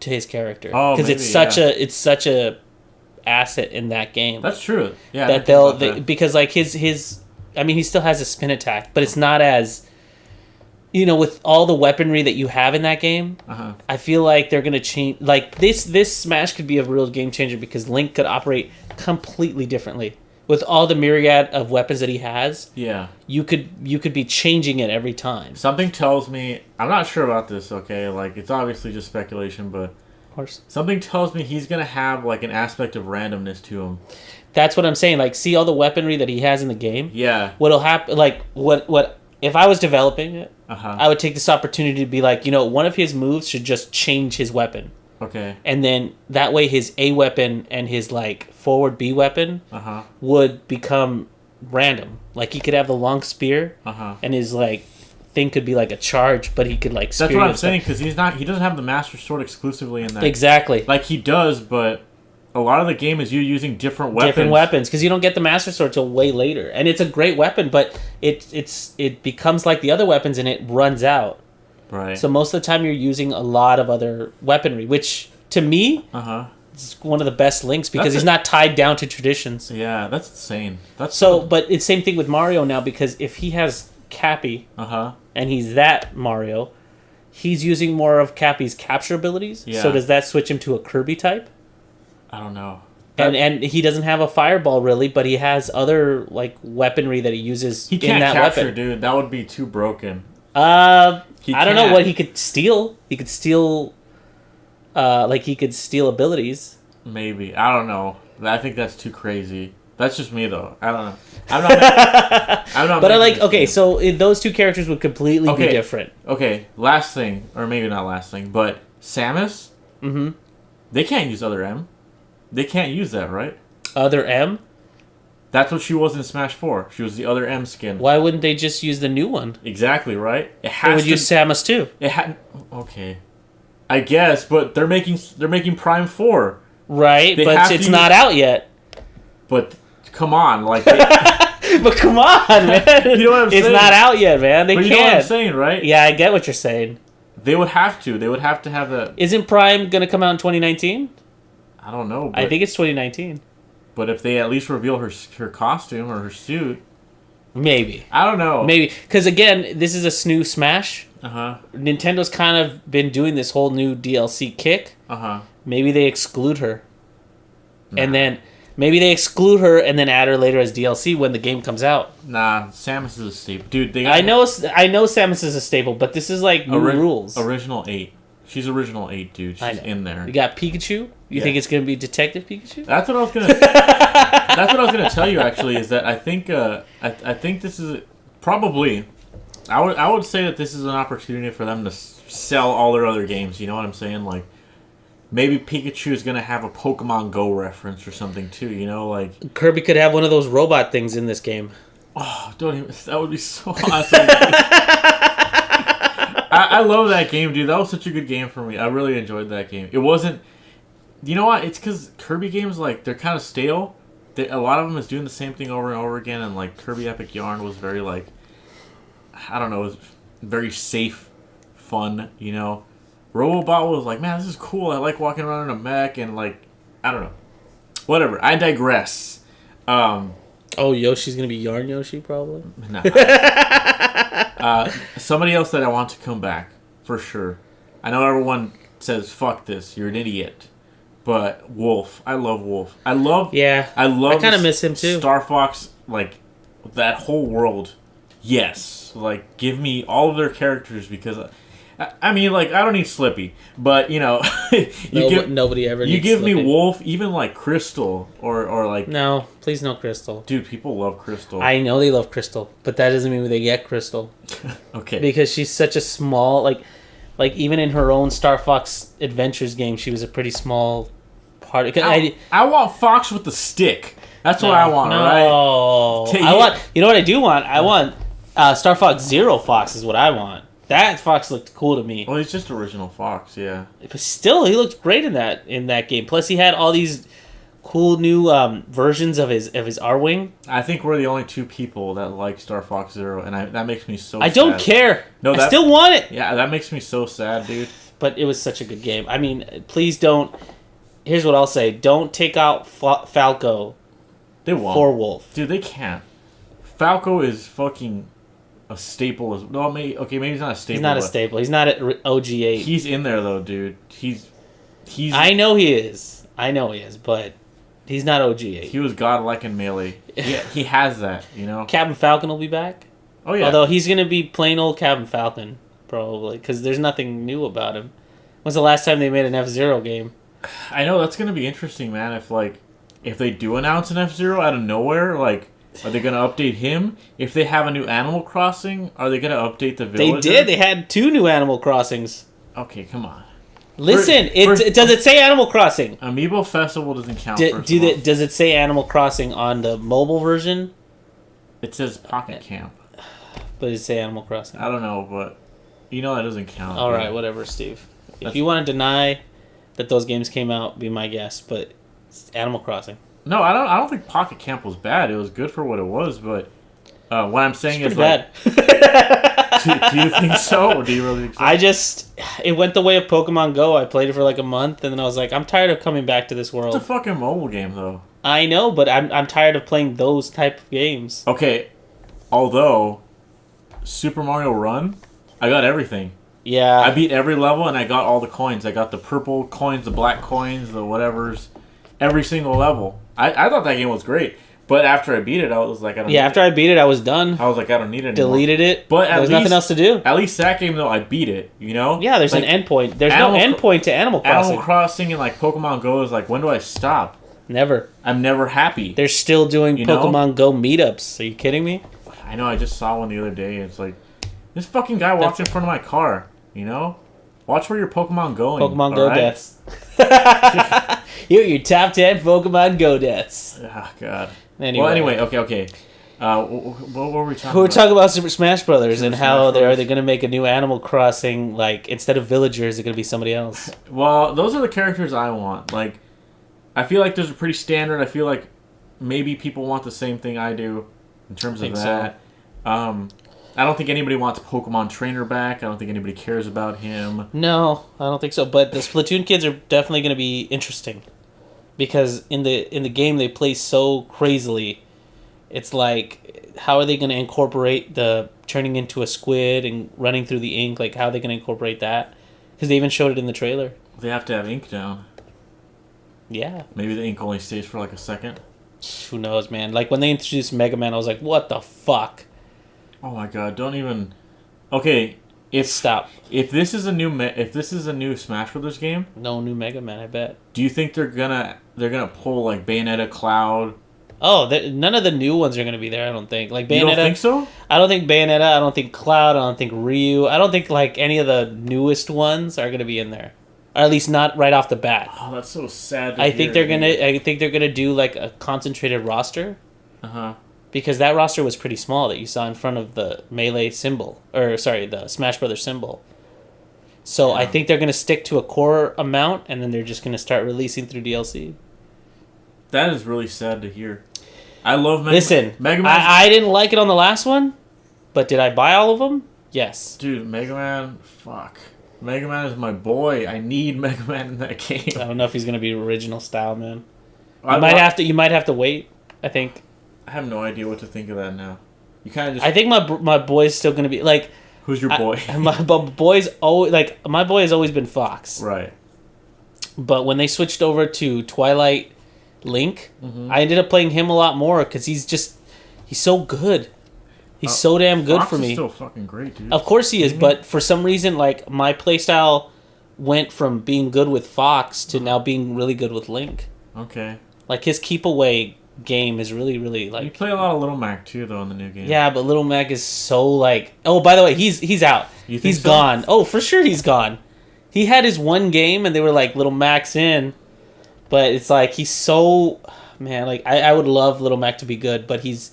to his character, because it's such a asset in that game. That's true. Yeah, that because like his I mean, he still has a spin attack, but it's not as, with all the weaponry that you have in that game. I feel like they're gonna change. Like this Smash could be a real game changer because Link could operate completely differently with all the myriad of weapons that he has. Yeah, you could be changing it every time. Something tells me, I'm not sure about this. Okay, like it's obviously just speculation, but of course, something tells me he's gonna have like an aspect of randomness to him. That's what I'm saying. Like, see all the weaponry that he has in the game. Yeah. What'll happen? Like, what if I was developing it? I would take this opportunity to be like, one of his moves should just change his weapon. Okay. And then that way his A weapon and his like forward B weapon would become random. Like he could have the long spear and his like thing could be like a charge, but he could like spear. That's what I'm saying, because he doesn't have the Master Sword exclusively in that. Exactly. Like he does, but a lot of the game is you using different weapons. Different weapons, because you don't get the Master Sword till way later, and it's a great weapon, but it becomes like the other weapons and it runs out. Right. So most of the time you're using a lot of other weaponry, which to me is one of the best links because he's not tied down to traditions. Yeah, that's insane. But it's same thing with Mario now, because if he has Cappy and he's that Mario, he's using more of Cappy's capture abilities. Yeah. So does that switch him to a Kirby type? I don't know. And he doesn't have a fireball really, but he has other like weapenry that he uses he can't in that capture, weapon. Dude. That would be too broken. I don't know what he could steal. He could steal, he could steal abilities. Maybe. I don't know. I think that's too crazy. That's just me though. I don't know. I'm not. But I like. Okay, so those two characters would completely be different. Okay, last thing, or maybe not last thing, but Samus. They can't use other M. They can't use that, right? Other M? That's what she was in Smash 4. She was the other M skin. Why wouldn't they just use the new one? Exactly, right? They would use Samus too. Okay. I guess, but they're making Prime 4. Right, but it's not out yet. But come on, like but come on, man. You know what I'm saying? It's not out yet, man. They can't. You know what I'm saying, right? Yeah, I get what you're saying. They would have to. They would have to have that. Isn't Prime going to come out in 2019? I don't know. I think it's 2019. But if they at least reveal her costume or her suit. Maybe. I don't know. Maybe. Because, again, this is a new Smash. Nintendo's kind of been doing this whole new DLC kick. Maybe they exclude her. Nah. And then... Maybe they exclude her and then add her later as DLC when the game comes out. Nah, Samus is a staple. Dude, I know Samus is a staple, but this is like new rules. Original 8. She's original 8, dude. She's in there. You got Pikachu? You think it's going to be Detective Pikachu? That's what I was going to That's what I was going to tell you actually, is that I think this is probably I would say that this is an opportunity for them to sell all their other games, you know what I'm saying? Like maybe Pikachu is going to have a Pokemon Go reference or something too, you know, like... Kirby could have one of those robot things in this game. Oh, that would be so awesome. I love that game, dude. That was such a good game for me. I really enjoyed that game. It wasn't... You know what? It's because Kirby games, like, they're kind of stale. A lot of them is doing the same thing over and over again, and, like, Kirby Epic Yarn was very, like... I don't know, it was very safe, fun, you know? Robobot was like, man, this is cool. I like walking around in a mech and like, I don't know. Whatever. I digress. Yoshi's going to be Yarn Yoshi probably? Nah. Somebody else that I want to come back, for sure. I know everyone says, fuck this, you're an idiot. But Wolf. I love Wolf. I kind of miss him too. Star Fox, like, that whole world. Yes. Like, give me all of their characters because... I mean, like, I don't need Slippy, but, you know... nobody ever needs You give Slippy. me Wolf, even, like, Crystal, or like... No, please no Crystal. Dude, people love Crystal. I know they love Crystal, but that doesn't mean they get Crystal. Okay. Because she's such a small... Like, even in her own Star Fox Adventures game, she was a pretty small part... I want Fox with the stick. That's what I want, right? I want... You know what I do want? I want Star Fox Zero Fox is what I want. That Fox looked cool to me. Well, he's just original Fox, yeah. But still, he looked great in that game. Plus, he had all these cool new versions of his R-Wing. I think we're the only two people that like Star Fox Zero, and that makes me so sad. I don't care. No, I still want it. Yeah, that makes me so sad, dude. But it was such a good game. I mean, please don't... Here's what I'll say. Don't take out Falco for Wolf. Dude, they can't. Falco is fucking... a staple is maybe he's not a staple. He's not a staple. He's not at OG8. He's in there though, dude. He's. I know he is, but he's not OG8. He was godlike in Melee. He has that, you know. Captain Falcon will be back. Oh yeah. Although he's gonna be plain old Captain Falcon probably because there's nothing new about him. When's the last time they made an F-Zero game? I know that's gonna be interesting, man. If they do announce an F-Zero out of nowhere, like. Are they going to update him? If they have a new Animal Crossing, are they going to update the villager? They did. They had 2 new Animal Crossings. Okay, come on. Listen, does it say Animal Crossing? Amiibo Festival doesn't count. Does it say Animal Crossing on the mobile version? It says Pocket Camp. But it say Animal Crossing. I don't know, but that doesn't count. All right, whatever, Steve. If you want to deny that those games came out, be my guest. But it's Animal Crossing. No, I don't think Pocket Camp was bad. It was good for what it was, but what I'm saying is bad. Do you think so, or do you really think so? It went the way of Pokemon Go. I played it for like a month, and then I was like, I'm tired of coming back to this world. It's a fucking mobile game, though. I know, but I'm tired of playing those type of games. Okay, although Super Mario Run, I got everything. Yeah. I beat every level, and I got all the coins. I got the purple coins, the black coins, the whatevers, every single level. I thought that game was great. But after I beat it, I was like, after I beat it, I was done. I was like, I don't need it anymore. Deleted it. But there's nothing else to do. At least that game, though, I beat it, you know? Yeah, there's an endpoint. There's no endpoint to Animal Crossing. Animal Crossing and like Pokemon Go is like, when do I stop? Never. I'm never happy. They're still doing Pokemon Go meetups. Are you kidding me? I know, I just saw one the other day. It's like, this fucking guy walked in front of my car, you know? Watch where your Pokemon going. Pokemon Go deaths. Here are your top 10 Pokemon Go deaths. Oh, God. Anyway, okay. What were we talking about? We're talking about Super Smash Brothers and how they're going to make a new Animal Crossing, like, instead of villagers, it's going to be somebody else. Well, those are the characters I want. Like, I feel like those are pretty standard. I feel like maybe people want the same thing I do in terms of that. So. I don't think anybody wants Pokemon Trainer back. I don't think anybody cares about him. No, I don't think so. But the Splatoon kids are definitely going to be interesting. Because in the game they play so crazily. It's like, how are they going to incorporate the turning into a squid and running through the ink? Like, how are they going to incorporate that? Because they even showed it in the trailer. They have to have ink down. Yeah. Maybe the ink only stays for like a second. Who knows, man? Like, when they introduced Mega Man, I was like, what the fuck? Oh my god! Don't even. Okay, stop. If this is a new Smash Brothers game, no new Mega Man, I bet. Do you think they're gonna pull like Bayonetta, Cloud? Oh, none of the new ones are gonna be there. I don't think. Like Bayonetta. You don't think so? I don't think Bayonetta. I don't think Cloud. I don't think Ryu. I don't think like any of the newest ones are gonna be in there, or at least not right off the bat. Oh, that's so sad. I think they're gonna do like a concentrated roster. Because that roster was pretty small that you saw in front of the Melee symbol. The Smash Brothers symbol. So I think they're going to stick to a core amount, and then they're just going to start releasing through DLC. That is really sad to hear. I love Mega Man. I didn't like it on the last one, but did I buy all of them? Yes. Dude, Mega Man, fuck. Mega Man is my boy. I need Mega Man in that game. I don't know if he's going to be original style, man. You might have to wait, I think. I have no idea what to think of that now. You kind of just. I think my boy's still gonna be like. Who's your boy? My boy's always my boy has always been Fox. Right. But when they switched over to Twilight Link, I ended up playing him a lot more because he's so good. He's so damn good Fox for me. He's still fucking great, dude. Of course he is, but for some reason, like my playstyle went from being good with Fox to now being really good with Link. Okay. Like his keep away game is really, really like. You play a lot of Little Mac too, though, in the new game. Yeah, but Little Mac is so like. Oh, by the way, he's out. You think he's so? Gone. Oh, for sure, he's gone. He had his one game, and they were like Little Mac's in, but it's like he's so man. Like I would love Little Mac to be good, but his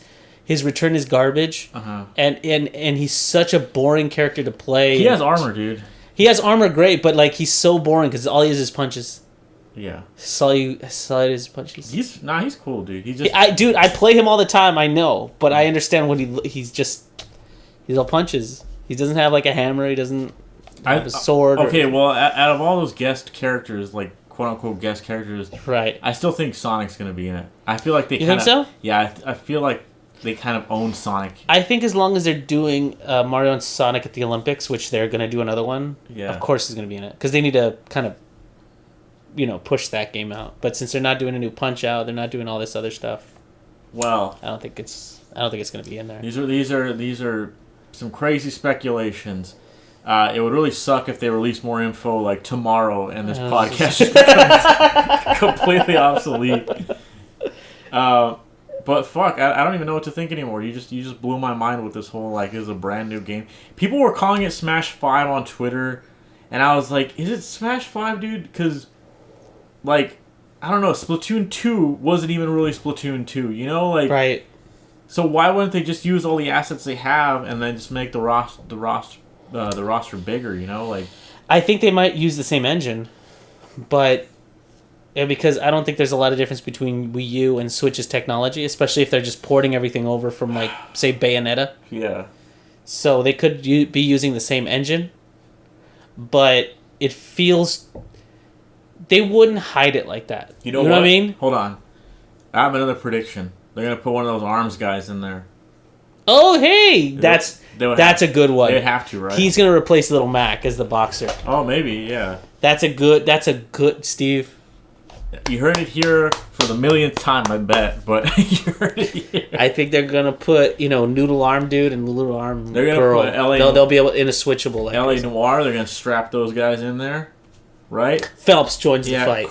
return is garbage. And he's such a boring character to play. He has armor, dude. He has armor, great, but like he's so boring because all he is punches. Yeah. Solid his punches. He's cool, dude. I play him all the time, I know, but I understand what he's all punches. He doesn't have like a hammer, he doesn't have a sword. Okay, well, out of all those guest characters, like quote unquote guest characters, right? I still think Sonic's gonna be in it. I feel like they. You think so? Yeah, I feel like they kind of own Sonic. I think as long as they're doing Mario and Sonic at the Olympics, which they're gonna do another one, of course he's gonna be in it because they need to kind of. Push that game out. But since they're not doing a new Punch Out, they're not doing all this other stuff. Well, I don't think it's going to be in there. These are some crazy speculations. It would really suck if they released more info like tomorrow, and this podcast just becomes completely obsolete. But fuck, I don't even know what to think anymore. You just blew my mind with this whole like this is a brand new game. People were calling it Smash 5 on Twitter. And I was like, is it Smash 5, dude? Because, like, I don't know, Splatoon 2 wasn't even really Splatoon 2, you know? Like, right. So why wouldn't they just use all the assets they have and then just make the roster bigger, you know? Like, I think they might use the same engine, but because I don't think there's a lot of difference between Wii U and Switch's technology, especially if they're just porting everything over from, like, say, Bayonetta. Yeah. So they could be using the same engine, but it feels... They wouldn't hide it like that. You know what I mean? Hold on. I have another prediction. They're going to put one of those ARMS guys in there. Oh, hey! That's a good one. They'd have to, right? He's going to replace Little Mac as the boxer. Oh, maybe, yeah. That's a good, Steve. You heard it here for the millionth time, I bet, but you heard it here. I think they're going to put, Noodle Arm Dude and Little Arm They're Girl. They're going to put They'll be able in a switchable. Like LA Noire, they're going to strap those guys in there, right? Phelps joins the fight.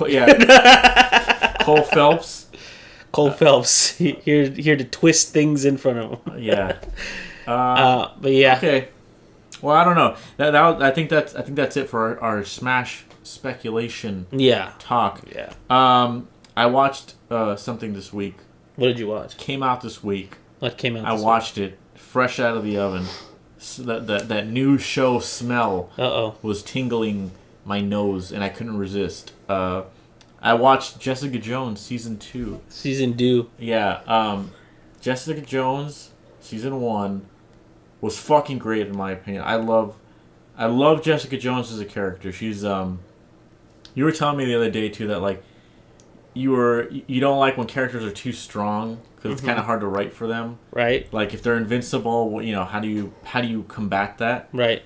Cole Phelps. Cole Phelps, here to twist things in front of him. Yeah. But yeah. Okay. Well, I don't know. I think that's it for our Smash speculation. Yeah. Talk. Yeah. I watched something this week. What did you watch? Came out this week. What came out? I watched it fresh out of the oven. So that new show smell. Was tingling my nose, and I couldn't resist. I watched Jessica Jones season 2. Season 2. Yeah. Jessica Jones season 1 was fucking great in my opinion. I love Jessica Jones as a character. She's you were telling me the other day too that like you don't like when characters are too strong because it's kind of hard to write for them. Right. Like if they're invincible, how do you combat that? Right.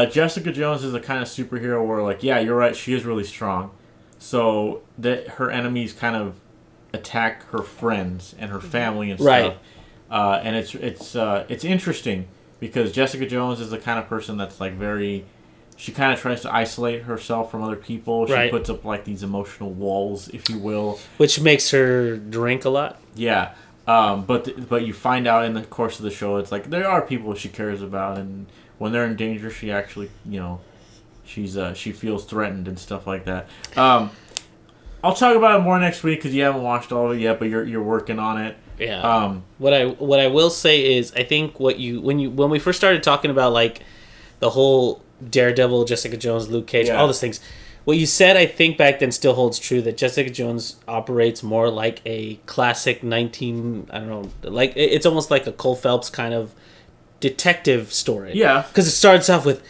Jessica Jones is the kind of superhero where like yeah, you're right, she is really strong. So that her enemies kind of attack her friends and her family and stuff. Right. And it's interesting because Jessica Jones is the kind of person that's like she kind of tries to isolate herself from other people. She puts up like these emotional walls, if you will. Which makes her drink a lot. Yeah. But you find out in the course of the show, it's like there are people she cares about, and when they're in danger, she actually, she feels threatened and stuff like that. I'll talk about it more next week because you haven't watched all of it yet, but you're working on it. Yeah. What I will say is I think when we first started talking about like the whole Daredevil, Jessica Jones, Luke Cage, all those things, what you said I think back then still holds true, that Jessica Jones operates more like a classic like it's almost like a Cole Phelps kind of detective story. Yeah. Because it starts off with,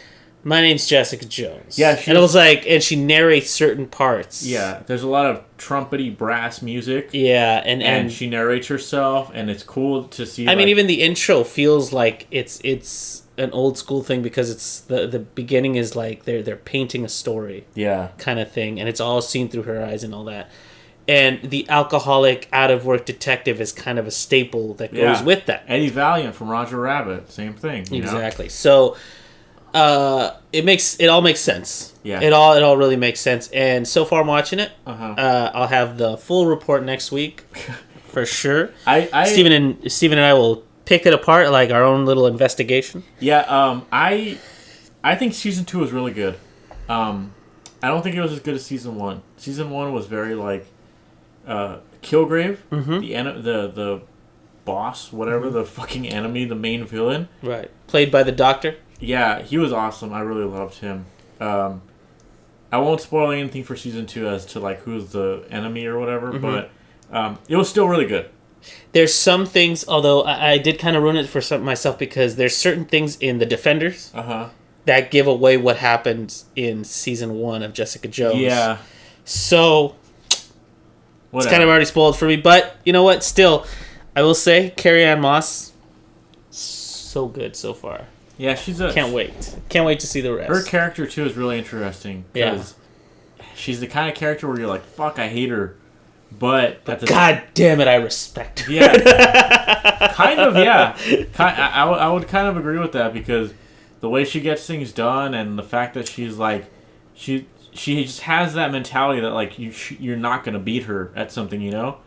my name's Jessica Jones. Yeah, and it was like, and she narrates certain parts. Yeah, there's a lot of trumpety brass music. Yeah, and she narrates herself, and it's cool to see. I mean, even the intro feels like it's an old school thing because it's the beginning is like they're painting a story. Yeah, kind of thing, and it's all seen through her eyes and all that. And the alcoholic, out-of-work detective is kind of a staple that goes with that. Eddie Valiant from Roger Rabbit, same thing. Exactly. So. It all makes sense. Yeah. It all really makes sense. And so far I'm watching it. I'll have the full report next week for sure. Steven and I will pick it apart like our own little investigation. Yeah, I think season 2 was really good. I don't think it was as good as season 1. Season 1 was very like Kilgrave, the boss, whatever, the fucking enemy, the main villain. Right. Played by the Doctor. Yeah, he was awesome. I really loved him. I won't spoil anything for season 2 as to like who's the enemy or whatever, but it was still really good. There's some things, although I did kind of ruin it for myself because there's certain things in The Defenders that give away what happened in season 1 of Jessica Jones. Yeah. So it's kind of already spoiled for me, but you know what? Still, I will say Carrie-Anne Moss, so good so far. Yeah, Can't wait to see the rest. Her character too is really interesting because she's the kind of character where you're like, "Fuck, I hate her," but God damn it, I respect her. Yeah, kind of. Yeah, I would kind of agree with that because the way she gets things done and the fact that she's like, she just has that mentality that like you're not gonna beat her at something, you know.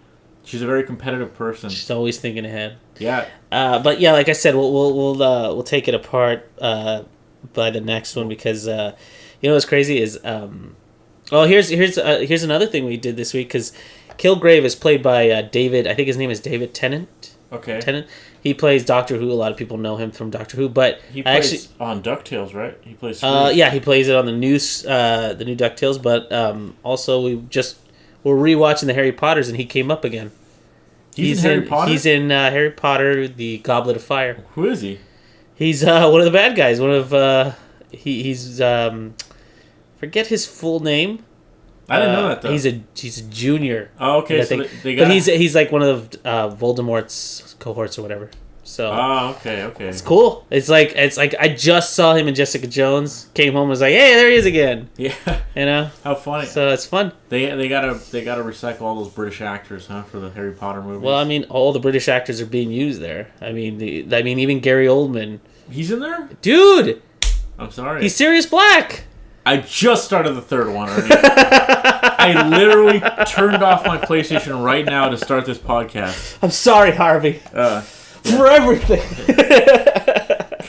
She's a very competitive person. She's always thinking ahead. Yeah. But yeah, like I said, we'll take it apart. by the next one because you know what's crazy is here's another thing we did this week because Kilgrave is played by David. I think his name is David Tennant. Okay. Tennant. He plays Doctor Who. A lot of people know him from Doctor Who, but he plays on DuckTales, right? He plays. Yeah, he plays it on the new DuckTales, but also we're rewatching the Harry Potters, and he came up again. He's in Harry Potter. He's in Harry Potter: The Goblet of Fire. Who is he? He's one of the bad guys. One of he's forget his full name. I didn't know that though. He's a junior. Oh, okay. So they got... But he's like one of Voldemort's cohorts or whatever. So. Oh, okay. It's cool. It's like I just saw him in Jessica Jones. Came home and was like, hey, there he is again. Yeah. You know. How funny. So it's fun. They gotta recycle all those British actors, huh, for the Harry Potter movies. Well, I mean, all the British actors are being used there. I mean, even Gary Oldman. He's in there, dude. I'm sorry. He's Sirius Black. I just started the third one already. I literally turned off my PlayStation right now to start this podcast. I'm sorry, Harvey. Yeah. For everything.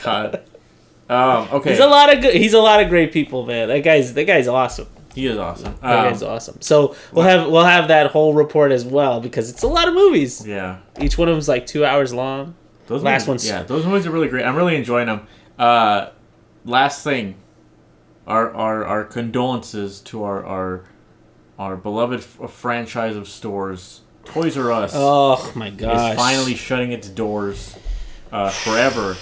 God. Okay. He's a lot of great people, man. That guy's awesome. He is awesome. That guy's awesome. So we'll have that whole report as well because it's a lot of movies. Yeah. Each one of them's like 2 hours long. Those movies are really great. I'm really enjoying them. Last thing. Our condolences to our beloved franchise of stores, Toys R Us. Oh my gosh! Is finally shutting its doors forever.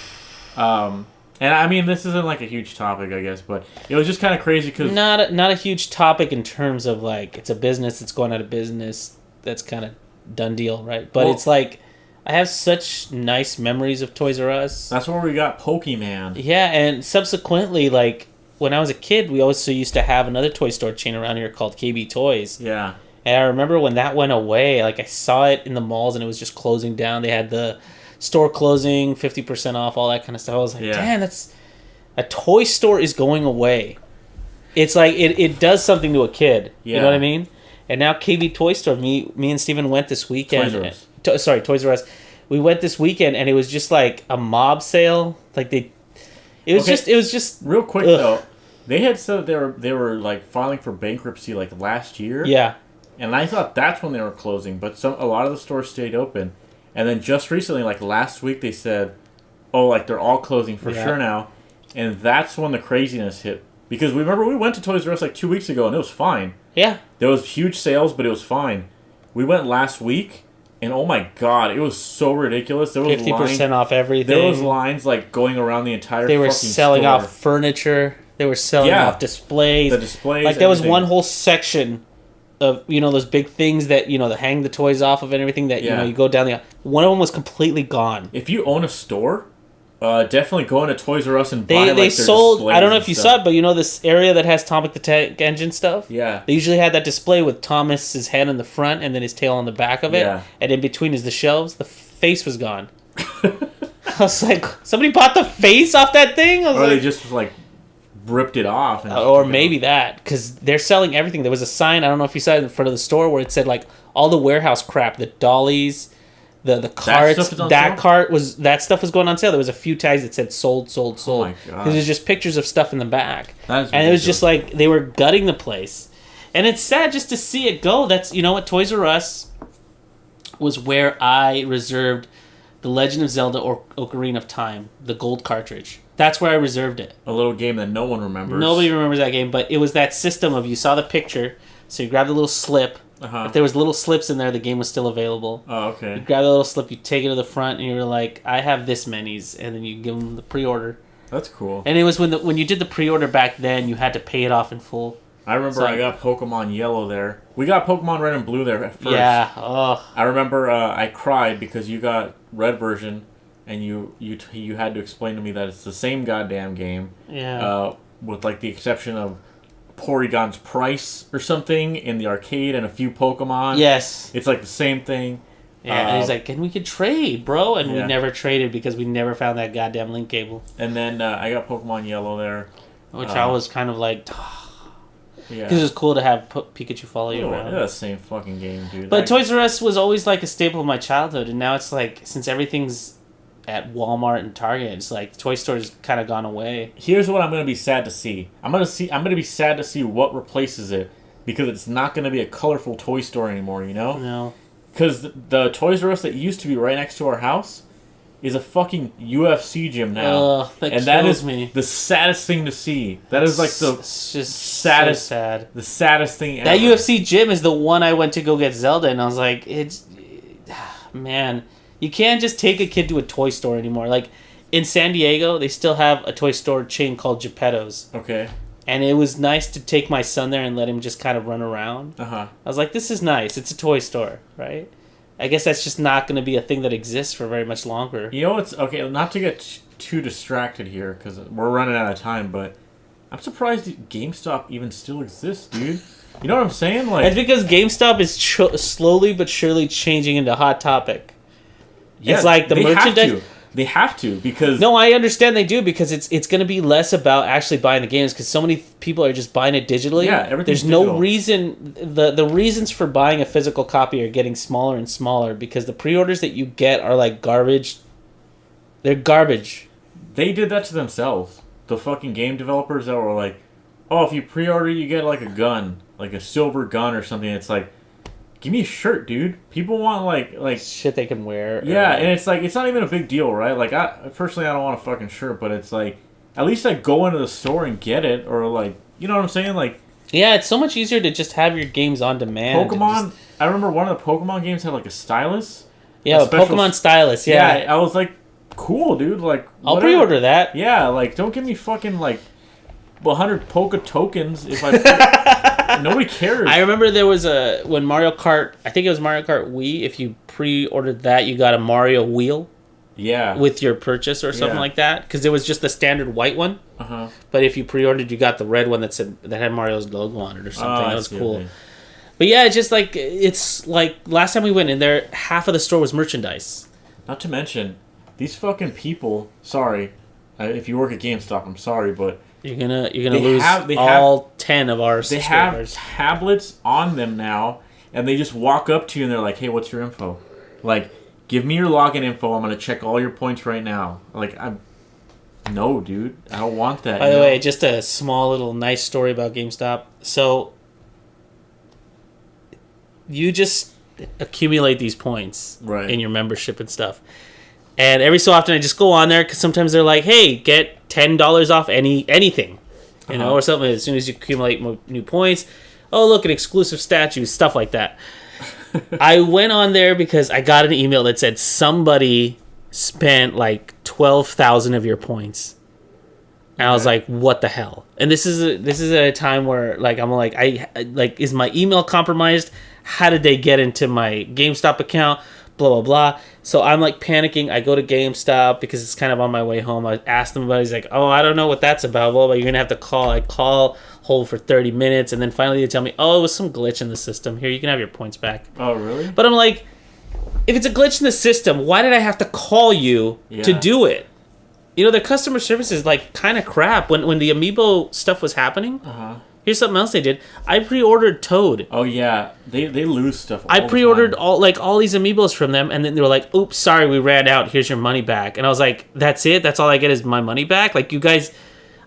And I mean, this isn't like a huge topic, I guess, but it was just kind of crazy because not a huge topic in terms of like it's a business that's going out of business. That's kind of done deal, right? But it's like I have such nice memories of Toys R Us. That's where we got Pokemon. Yeah, and subsequently, like. When I was a kid, we also used to have another toy store chain around here called KB Toys. Yeah. And I remember when that went away, like I saw it in the malls and it was just closing down. They had the store closing, 50% off, all that kind of stuff. I was like, damn, that's... A toy store is going away. It's like, it does something to a kid. Yeah. You know what I mean? And now KB Toy Store, me and Steven went this weekend. Toys R Us. We went this weekend and it was just like a mob sale. Like It was just real quick though. They had said they were like filing for bankruptcy like last year. Yeah. And I thought that's when they were closing, but a lot of the stores stayed open. And then just recently, like last week, they said, "Oh, like they're all closing for sure now." And that's when the craziness hit. Because remember we went to Toys R Us like 2 weeks ago and it was fine. Yeah. There was huge sales, but it was fine. We went last week. And oh my god, it was so ridiculous. There was 50% off everything. There was lines like going around the entire. They were selling store. off furniture. They were selling off displays. The displays. Like there was one whole section of those big things that that hang the toys off of and everything that you go down the. One of them was completely gone. If you own a store, definitely go into Toys R Us and buy they sold. I don't know if you stuff. saw it, but this area that has Atomic the Tank Engine stuff. Yeah. They usually had that display with Thomas's head in the front and then his tail on the back of it. Yeah. And in between is the shelves. The face was gone. I was like, somebody bought the face off that thing? They just like ripped it off. And or maybe that, because they're selling everything. There was a sign, I don't know if you saw it in front of the store, where it said like all the warehouse crap, the dollies, the carts, that stuff was going on sale. There was a few tags that said sold. Oh my god! Because there's just pictures of stuff in the back, and it was just like they were gutting the place, and it's sad just to see it go. That's what Toys R Us was where I reserved the Legend of Zelda or Ocarina of Time, the gold cartridge. That's where I reserved it. A little game that no one remembers. Nobody remembers that game, but it was that system of you saw the picture, so you grab the little slip. If there was little slips in there, the game was still available. Oh, okay. You grab the little slip, you take it to the front, and you're like, I have this many's, and then you give them the pre-order. That's cool. And it was when you did the pre-order back then, you had to pay it off in full. I remember I got Pokemon Yellow there. We got Pokemon Red and Blue there at first. Yeah. Oh. I remember I cried because you got Red version, and you had to explain to me that it's the same goddamn game. Yeah. With like the exception of Porygon's price or something in the arcade and a few Pokemon. Yes. It's like the same thing. Yeah, and he's like, and we could trade, bro. And we never traded because we never found that goddamn link cable. And then I got Pokemon Yellow there. Which I was kind of like... Because it was cool to have Pikachu follow you around. Yeah, the same fucking game, dude. But Toys R Us was always like a staple of my childhood. And now it's like, since everything's at Walmart and Target. It's like Toy Store's kind of gone away. Here's what I'm gonna be sad to see. I'm gonna be sad to see what replaces it, because it's not gonna be a colorful toy store anymore. You know? No. Because the Toys R Us that used to be right next to our house is a fucking UFC gym now. That is me. The saddest thing to see. That is like it's just saddest, so sad. The saddest thing ever. That UFC gym is the one I went to go get Zelda, and I was like, man, you can't just take a kid to a toy store anymore. Like, in San Diego, they still have a toy store chain called Geppetto's. Okay. And it was nice to take my son there and let him just kind of run around. I was like, this is nice. It's a toy store, right? I guess that's just not going to be a thing that exists for very much longer. You know what's... Okay, not to get too distracted here, because we're running out of time, but I'm surprised GameStop even still exists, dude. You know what I'm saying? Like, it's because GameStop is slowly but surely changing into Hot Topic. Yeah, it's like the merchandise... They have to, because... No, I understand they do, because it's going to be less about actually buying the games, because so many people are just buying it digitally. Yeah, everything's There's no reason... The reasons for buying a physical copy are getting smaller and smaller, because the pre-orders that you get are like garbage. They're garbage. They did that to themselves. The fucking game developers that were like, oh, if you pre-order, you get like a gun, like a silver gun or something. It's like, give me a shirt, dude. People want like shit they can wear. Yeah, and it's like, it's not even a big deal, right? Like, I personally, I don't want a fucking shirt, but it's like, at least like go into the store and get it, or like, you know what I'm saying? Like, yeah, it's so much easier to just have your games on demand. Pokemon. I remember one of the Pokemon games had like a stylus. Yeah, a Pokemon stylus. Yeah. I was like, cool, dude. Like, I'll pre-order that. Yeah, like, don't give me fucking like 100 Poke tokens if I. Nobody cares. I remember there was when Mario Kart, I think it was Mario Kart Wii, if you pre-ordered that, you got a Mario wheel. Yeah. With your purchase or something like that. Because there was just the standard white one. But if you pre-ordered, you got the red one that had Mario's logo on it or something. That was cool. But yeah, it's like last time we went in there, half of the store was merchandise. Not to mention, these fucking people, sorry, if you work at GameStop, I'm sorry, but... You're gonna lose all 10 of our subscribers. They have tablets on them now, and they just walk up to you and they're like, hey, what's your info? Like, give me your login info. I'm gonna check all your points right now. Like, no, dude, I don't want that. By the way, just a small little nice story about GameStop. So, you just accumulate these points in your membership and stuff. And every so often I just go on there, because sometimes they're like, hey, get $10 off anything, you know, or something. As soon as you accumulate new points, oh, look at exclusive statues, stuff like that. I went on there because I got an email that said somebody spent like 12,000 of your points. And I was like, what the hell? And this is at a time where like I'm like, is my email compromised? How did they get into my GameStop account? Blah, blah, blah. So I'm like panicking. I go to GameStop because it's kind of on my way home. I ask them about it. He's like, oh, I don't know what that's about. Blah, blah. You're going to have to call. I call, hold for 30 minutes. And then finally they tell me, oh, it was some glitch in the system. Here, you can have your points back. Oh, really? But I'm like, if it's a glitch in the system, why did I have to call you to do it? You know, their customer service is like kind of crap. When the Amiibo stuff was happening, here's something else they did. I pre-ordered Toad. Oh yeah, they lose stuff. I pre-ordered all these Amiibos from them, and then they were like, "Oops, sorry, we ran out. Here's your money back." And I was like, "That's it? That's all I get is my money back?" Like, you guys,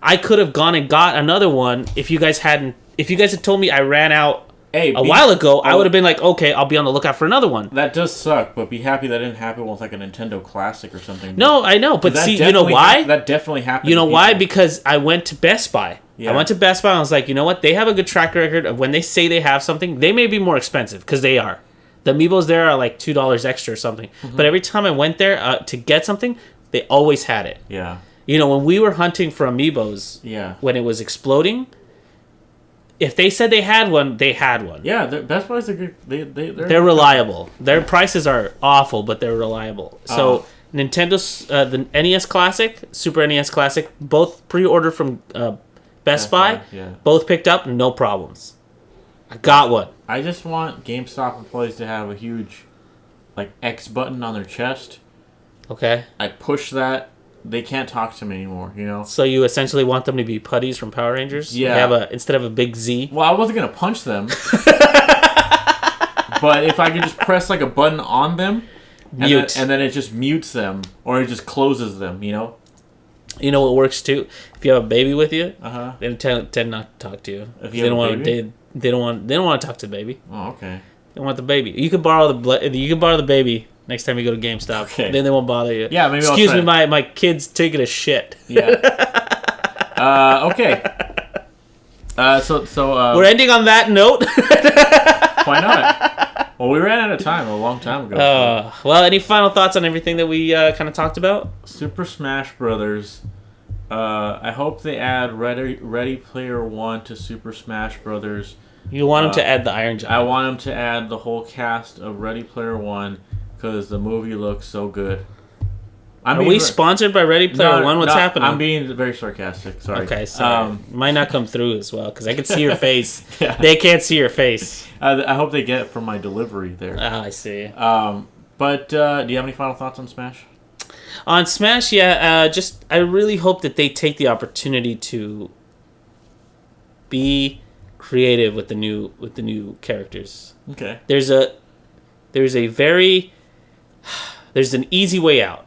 I could have gone and got another one if you guys hadn't. If you guys had told me I ran out a while ago, I would have been like, "Okay, I'll be on the lookout for another one." That does suck, but be happy that didn't happen with like a Nintendo Classic or something. No, I know, but see, you know why? That definitely happened. You know why? Because I went to Best Buy. Yeah. I went to Best Buy and I was like, you know what? They have a good track record of when they say they have something, they may be more expensive, because they are. The Amiibos there are like $2 extra or something. But every time I went there to get something, they always had it. Yeah. You know, when we were hunting for Amiibos, when it was exploding, if they said they had one, they had one. Yeah, Best Buy's a good... They're reliable. Their prices are awful, but they're reliable. So Nintendo's the NES Classic, Super NES Classic, both pre-ordered from Best Buy, both picked up, no problems. I got one. I just want GameStop employees to have a huge, like, X button on their chest. Okay. I push that, they can't talk to me anymore, you know? So you essentially want them to be putties from Power Rangers? Yeah. They have instead of a big Z? Well, I wasn't going to punch them. But if I could just press, like, a button on them, Mute. And then it just mutes them, or it just closes them, you know? You know what works too? If you have a baby with you, Uh-huh. they tend not to talk to you. If They you have don't a want. baby? They don't want to talk to the baby. Oh, okay. They want the baby. You can borrow the baby next time you go to GameStop. Okay. Then they won't bother you. Yeah, maybe Excuse I'll me, try my kid's taking a shit. Yeah. Okay. We're ending on that note. Why not? Well, we ran out of time a long time ago. Well, any final thoughts on everything that we kind of talked about? Super Smash Brothers. I hope they add Ready Player One to Super Smash Brothers. You want him to add the Iron Giant. I want him to add the whole cast of Ready Player One because the movie looks so good. Are we sponsored by Ready Player One? What's happening? I'm being very sarcastic. Sorry. Okay, sorry. Might not come through as well because I can see your face. Yeah. They can't see your face. I hope they get it from my delivery there. Ah, I see. But do you have any final thoughts on Smash? On Smash, yeah. I really hope that they take the opportunity to be creative with the new characters. Okay. There's an easy way out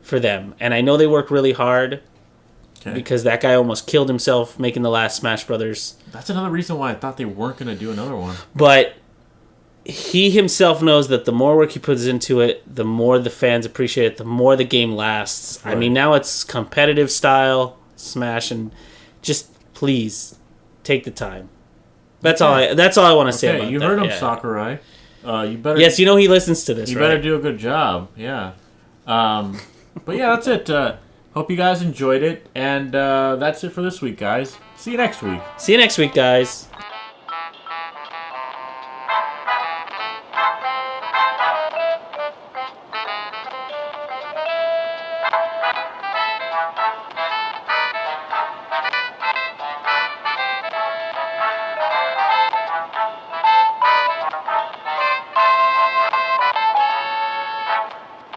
for them, and I know they work really hard because that guy almost killed himself making the last Smash Brothers. That's another reason why I thought they weren't going to do another one. But he himself knows that the more work he puts into it, the more the fans appreciate it, the more the game lasts. Right. I mean, now it's competitive style Smash, and just please take the time. That's all I want to say about that. You heard him, Sakurai. You better. Yes, you know he listens to this. You better do a good job. Yeah. But yeah, that's it. Hope you guys enjoyed it, and that's it for this week, guys. See you next week. See you next week, guys.